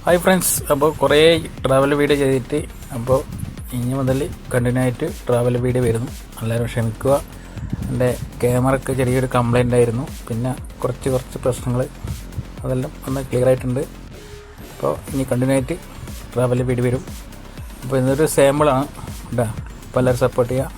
Hi friends, അപ്പോൾ കുറേ travel video ചെയ്തിട്ട് അപ്പോൾ ഇനി മുതൽ കണ്ടിന്യൂ ആയിട്ട് ട്രാവൽ വീഡിയോ വരുന്നു. എല്ലാവരും ക്ഷമിക്കുക. എൻ്റെ ക്യാമറയ്ക്ക് ചെറിയൊരു കംപ്ലൈൻ്റ് ആയിരുന്നു. പിന്നെ കുറച്ച് പ്രശ്നങ്ങൾ അതെല്ലാം ഒന്ന് ക്ലിയർ ആയിട്ടുണ്ട്. അപ്പോൾ ഇനി കണ്ടിന്യൂ ആയിട്ട് ട്രാവൽ വീഡിയോ വരും. അപ്പോൾ ഇതൊരു സാമ്പിളാണ് കേട്ടോ. അപ്പോൾ എല്ലാവരും സപ്പോർട്ട് ചെയ്യുക.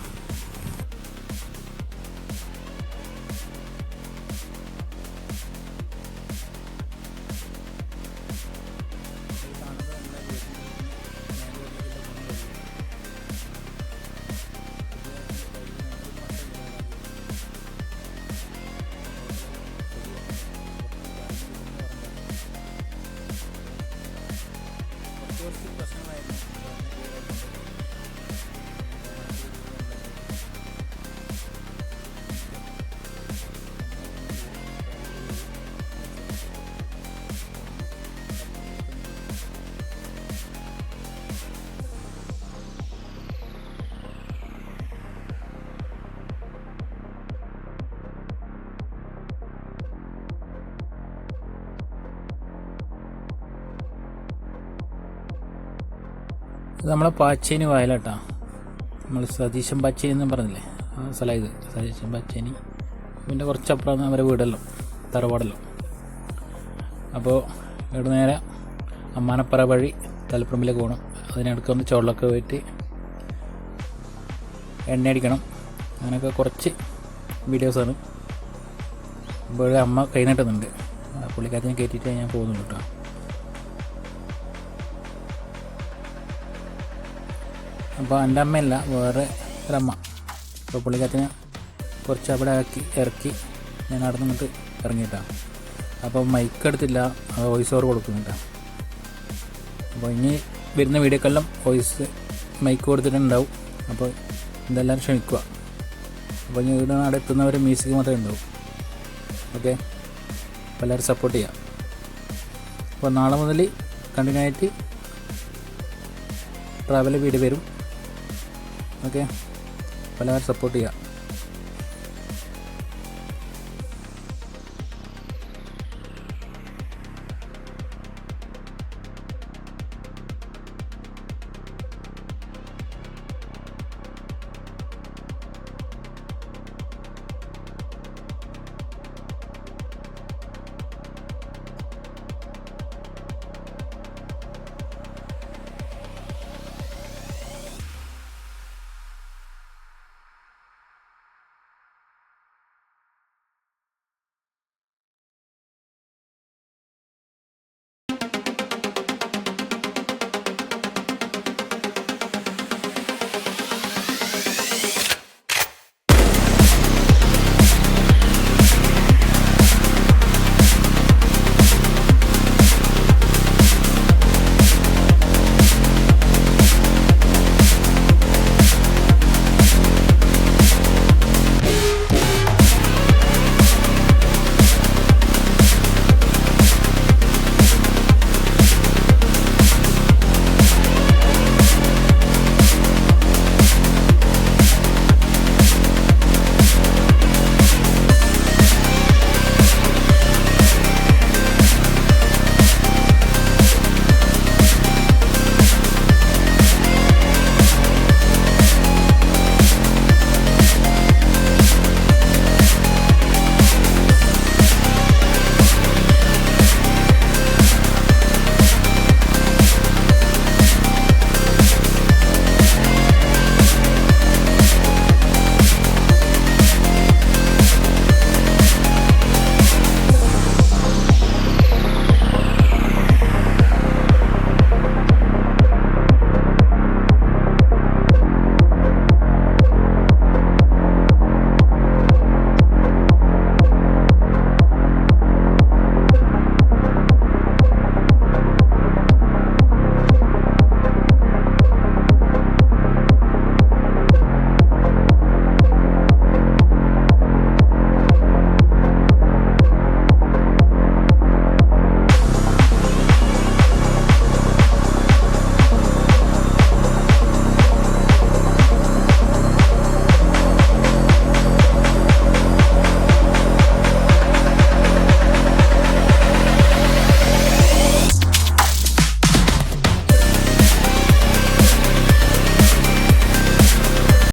ഇത് നമ്മളെ പാച്ചേനി വയലാട്ടാ. നമ്മൾ സതീശൻ പാച്ചേനി എന്ന് പറഞ്ഞില്ലേ, ആ സ്ഥലം ഇത് സതീശൻ പാച്ചേനി. പിന്നെ കുറച്ചപ്പുറം അവരെ വീടല്ലോ, തറവാടല്ലോ. അപ്പോൾ ഇവിടെ നേരെ അമ്മാനപ്പറ വഴി തലപ്പറമ്പിലേക്ക് പോകണം. അതിനടുക്ക് വന്ന് ചോളൊക്കെ പോയിട്ട് എണ്ണ അടിക്കണം. അങ്ങനെയൊക്കെ കുറച്ച് വീഡിയോസാണ്. ഇപ്പോൾ അമ്മ കൈ നീട്ടുന്നുണ്ട്. പുള്ളിക്കാരത്തിനെ കയറ്റിയിട്ട് ഞാൻ പോകുന്നുണ്ട് കേട്ടോ. അപ്പോൾ എൻ്റെ അമ്മയല്ല, വേറെ ഒരമ്മ. അപ്പോൾ പുള്ളിക്കാരത്തിനെ കുറച്ച് അവിടെ ഇറക്കി ഞാൻ അവിടെ നിന്നിട്ട് ഇറങ്ങിയിട്ടാണ്. അപ്പോൾ മൈക്ക് എടുത്തില്ല, വോയിസ് ഓവർ കൊടുക്കുന്നുണ്ടാ. അപ്പോൾ ഇനി വരുന്ന വീഡിയോക്കെല്ലാം വോയിസ് മൈക്ക് കൊടുത്തിട്ടുണ്ടാവും. അപ്പോൾ ഇതെല്ലാം ക്ഷമിക്കുക. അപ്പോൾ ഇനി ഇവിടെ അവിടെ എത്തുന്നവർ മ്യൂസിക് മാത്രമേ ഉണ്ടാവും. ഓക്കെ, അപ്പോൾ എല്ലാവരും സപ്പോർട്ട് ചെയ്യുക. അപ്പോൾ നാളെ മുതൽ കണ്ടിന്യൂ ആയിട്ട് ട്രാവൽ വീഡിയോ വരും. ഓക്കെ, അപ്പോൾ എല്ലാവരും സപ്പോർട്ട് ചെയ്യുക.